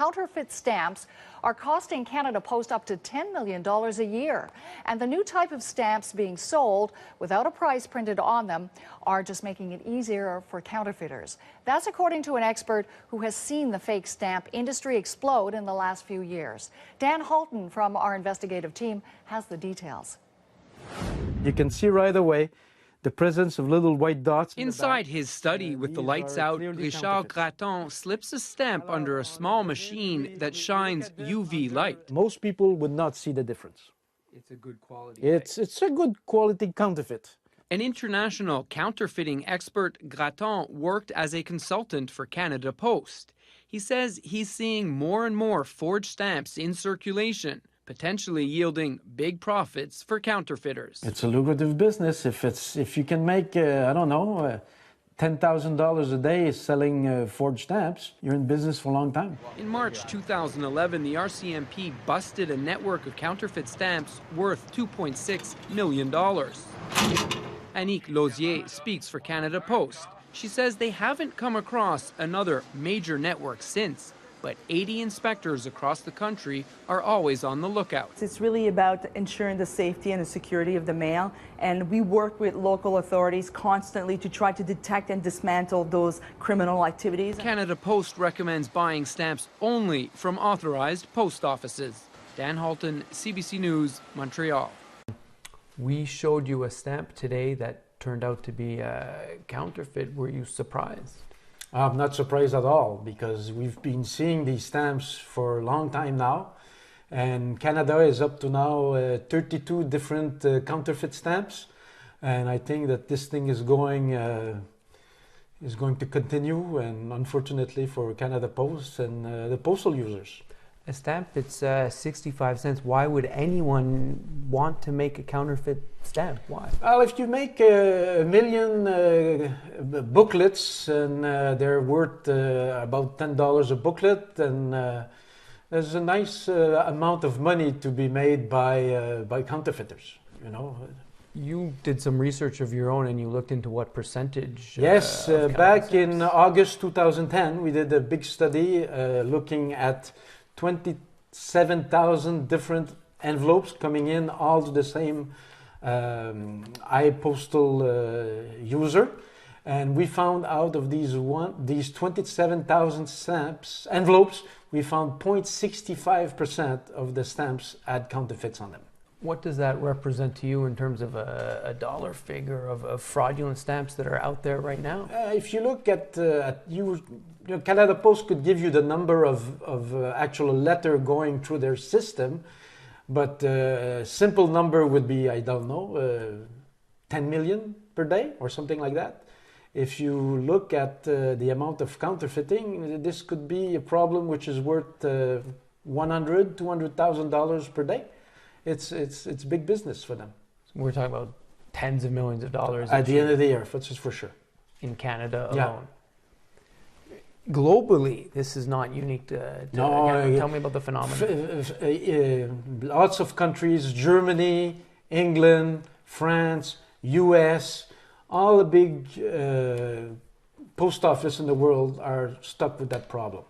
counterfeit stamps are costing Canada Post up to $10 million a year. And the new type of stamps being sold without a price printed on them are just making it easier for counterfeiters. That's according to an expert who has seen the fake stamp industry explode in the last few years. Dan Halton from our investigative team has the details. You can see right away the presence of little white dots. Inside his study with the lights out, Richard Graton slips a stamp under a small machine that shines UV light. Most people would not see the difference. It's a good quality. It's a good quality counterfeit. An international counterfeiting expert, Graton worked as a consultant for Canada Post. He says he's seeing more and more forged stamps in circulation, potentially yielding big profits for counterfeiters. It's a lucrative business. If you can make, I don't know, $10,000 a day selling forged stamps, you're in business for a long time. In March 2011, the RCMP busted a network of counterfeit stamps worth $2.6 million. Annick Lausier speaks for Canada Post. She says they haven't come across another major network since, but 80 inspectors across the country are always on the lookout. It's really about ensuring the safety and the security of the mail, and we work with local authorities constantly to try to detect and dismantle those criminal activities. Canada Post recommends buying stamps only from authorized post offices. Dan Halton, CBC News, Montreal. We showed you a stamp today that turned out to be a counterfeit. Were you surprised? I'm not surprised at all, because we've been seeing these stamps for a long time now, and Canada is up to now 32 different counterfeit stamps, and I think that this thing is going to continue, and unfortunately for Canada Post and the postal users. A stamp that's 65 cents. Why would anyone want to make a counterfeit stamp? Why? Well, if you make a million booklets and they're worth about $10 a booklet, then there's a nice amount of money to be made by counterfeiters, you know. You did some research of your own and you looked into what percentage? Yes, back in August 2010, we did a big study looking at 27,000 different envelopes coming in, all to the same iPostal user, and we found out of these 27,000 stamps envelopes, we found 0.65% of the stamps had counterfeits on them. What does that represent to you in terms of a dollar figure of fraudulent stamps that are out there right now? If you look at Canada Post could give you the number of actual letter going through their system, but a simple number would be, I don't know, 10 million per day or something like that. If you look at the amount of counterfeiting, this could be a problem which is worth $100,000, $200,000 per day. It's big business for them. We're talking about tens of millions of dollars at the end of the year, that's for sure. In Canada alone. Yeah. Globally, this is not unique to Canada. Tell me about the phenomenon. Lots of countries, Germany, England, France, US, all the big post office in the world are stuck with that problem.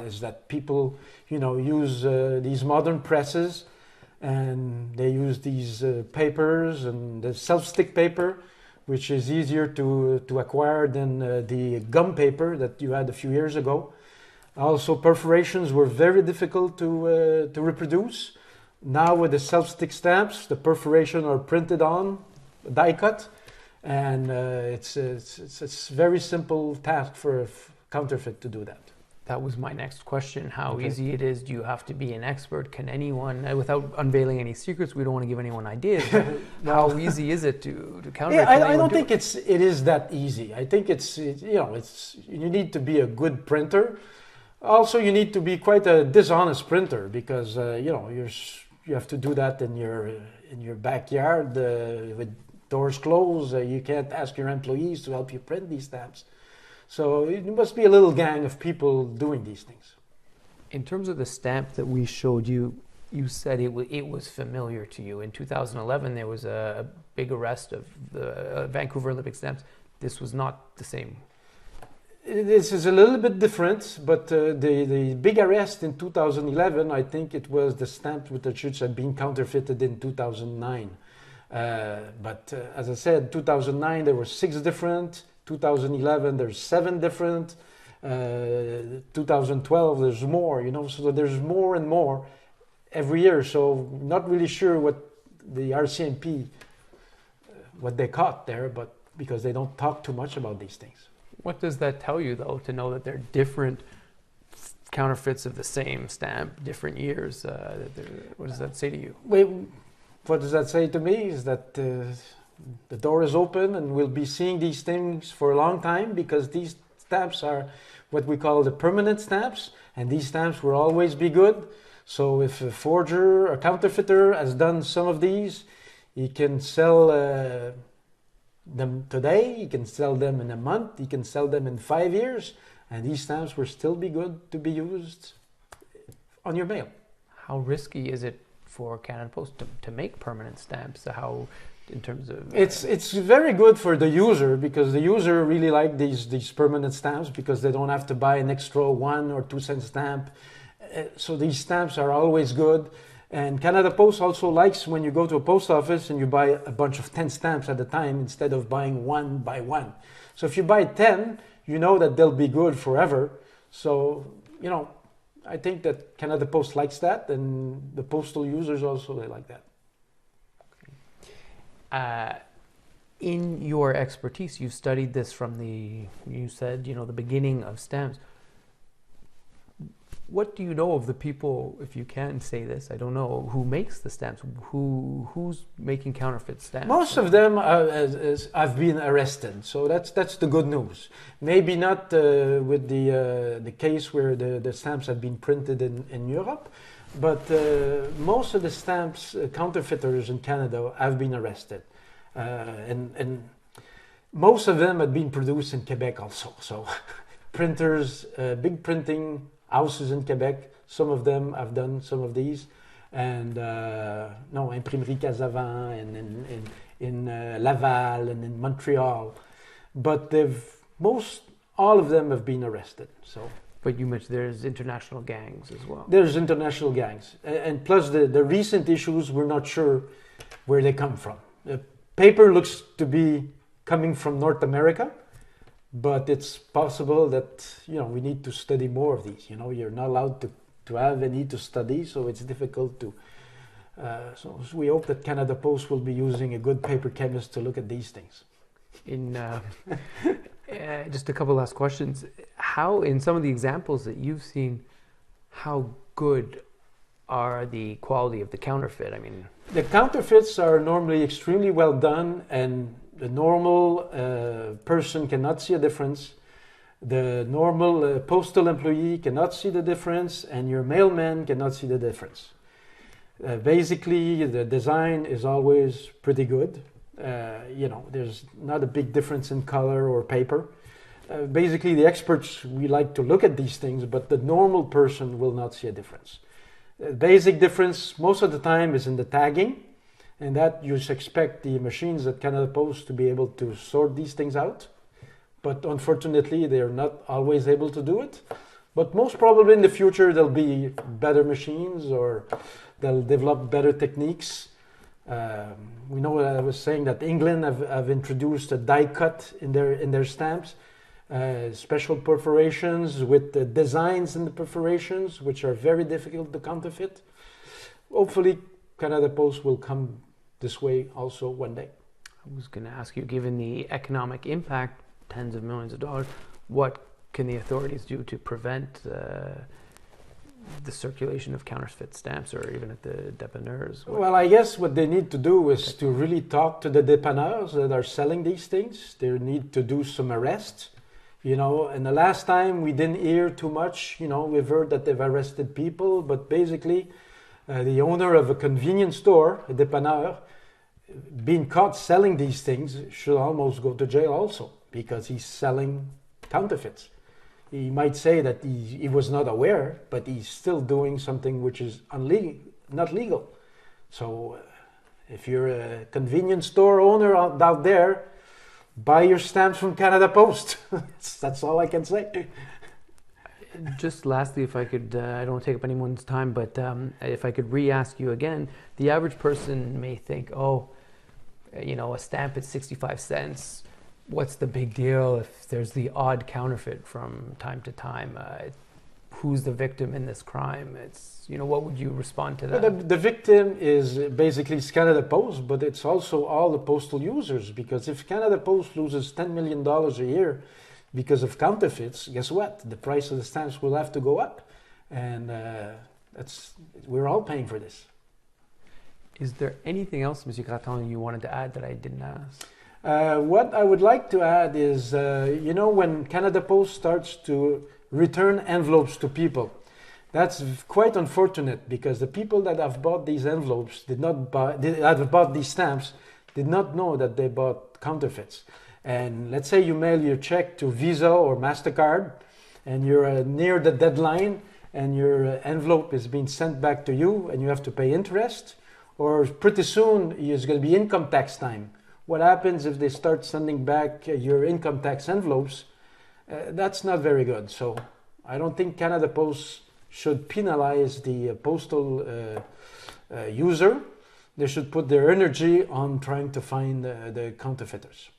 Is that people, use these modern presses, and they use these papers and the self-stick paper, which is easier to acquire than the gum paper that you had a few years ago. Also, perforations were very difficult to reproduce. Now with the self-stick stamps, the perforation are printed on, die cut, and it's a very simple task for a counterfeit to do that. That was my next question. How easy it is? Do you have to be an expert? Can anyone, without unveiling any secrets, we don't want to give anyone ideas, how easy is it to counterfeit? Yeah, I don't think it is that easy. I think you need to be a good printer. Also, you need to be quite a dishonest printer, because you have to do that in your backyard with doors closed. You can't ask your employees to help you print these stamps. So it must be a little gang of people doing these things. In terms of the stamp that we showed you, you said it was familiar to you. In 2011, there was a big arrest of the Vancouver Olympic stamps. This was not the same. This is a little bit different, but the big arrest in 2011, I think it was the stamps with the church had been counterfeited in 2009. But as I said, 2009 there were 6 different, 2011 there's 7 different, 2012 there's more, you know, so there's more and more every year. So not really sure what the RCMP, what they caught there, but because they don't talk too much about these things. What does that tell you, though, to know that they're different counterfeits of the same stamp, different years? What does that say to you? Well, what does that say to me is that the door is open and we'll be seeing these things for a long time, because these stamps are what we call the permanent stamps, and these stamps will always be good. So if a forger, a counterfeiter has done some of these, he can sell them today, he can sell them in a month, he can sell them in 5 years, and these stamps will still be good to be used on your mail. How risky is it for Canada Post to make permanent stamps? How, in terms of... It's very good for the user, because the user really like these permanent stamps, because they don't have to buy an extra 1 or 2 cent stamp. So these stamps are always good. And Canada Post also likes when you go to a post office and you buy a bunch of 10 stamps at a time instead of buying 1 by 1. So if you buy 10, you know that they'll be good forever. So, you know, I think that Canada Post likes that, and the postal users also, they like that. In your expertise, you studied this from you said, you know, the beginning of stamps. What do you know of the people, if you can say this, I don't know, who makes the stamps? Who's making counterfeit stamps? Most of them have been arrested, so that's the good news. Maybe not with the case where the stamps have been printed in Europe, but most of the stamps counterfeiters in Canada have been arrested, and most of them have been produced in Quebec also. So printers, big printing houses in Quebec, some of them have done some of these, and Imprimerie Casavant, and in Laval, and in Montreal, but all of them have been arrested. So, but you mentioned there's international gangs as well. There's international gangs, and plus the recent issues, we're not sure where they come from. The paper looks to be coming from North America, but it's possible that, you know, we need to study more of these. You know, you're not allowed to have any to study, so it's difficult to. So we hope that Canada Post will be using a good paper chemist to look at these things. In just a couple last questions. How, in some of the examples that you've seen, how good are the quality of the counterfeit? I mean, the counterfeits are normally extremely well done, and the normal person cannot see a difference. The normal postal employee cannot see the difference, and your mailman cannot see the difference. Basically, the design is always pretty good. You know, there's not a big difference in color or paper. Basically, the experts, we like to look at these things, but the normal person will not see a difference. The basic difference most of the time is in the tagging, and that you expect the machines at Canada Post to be able to sort these things out. But unfortunately, they're not always able to do it. But most probably in the future, there'll be better machines, or they'll develop better techniques. We know that I was saying that England have introduced a die cut in their stamps, special perforations with the designs in the perforations, which are very difficult to counterfeit. Hopefully, Canada Post will come this way also one day. I was going to ask you, given the economic impact, tens of millions of dollars, what can the authorities do to prevent the circulation of counterfeit stamps, or even at the dépanneurs? Well, I guess what they need to do is to really talk to the dépanneurs that are selling these things. They need to do some arrests. You know, and the last time we didn't hear too much. You know, we've heard that they've arrested people, but basically the owner of a convenience store, a dépanneur, being caught selling these things should almost go to jail also, because he's selling counterfeits. He might say that he was not aware, but he's still doing something which is not legal. So if you're a convenience store owner out there, buy your stamps from Canada Post. That's all I can say. Just lastly, if I could, I don't want to take up anyone's time, but if I could re-ask you again, the average person may think, oh, you know, a stamp at 65 cents, what's the big deal if there's the odd counterfeit from time to time? Who's the victim in this crime? It's, you know, what would you respond to that? Well, the victim is basically Canada Post, but it's also all the postal users, because if Canada Post loses $10 million a year because of counterfeits, guess what? The price of the stamps will have to go up, and we're all paying for this. Is there anything else, Monsieur Gratton, you wanted to add that I didn't ask? What I would like to add is, you know, when Canada Post starts to return envelopes to people, that's quite unfortunate, because the people that have bought these envelopes that have bought these stamps did not know that they bought counterfeits. And let's say you mail your check to Visa or MasterCard, and you're near the deadline, and your envelope is being sent back to you, and you have to pay interest, or pretty soon it's going to be income tax time. What happens if they start sending back your income tax envelopes? That's not very good. So I don't think Canada Post should penalize the postal user. They should put their energy on trying to find the counterfeiters.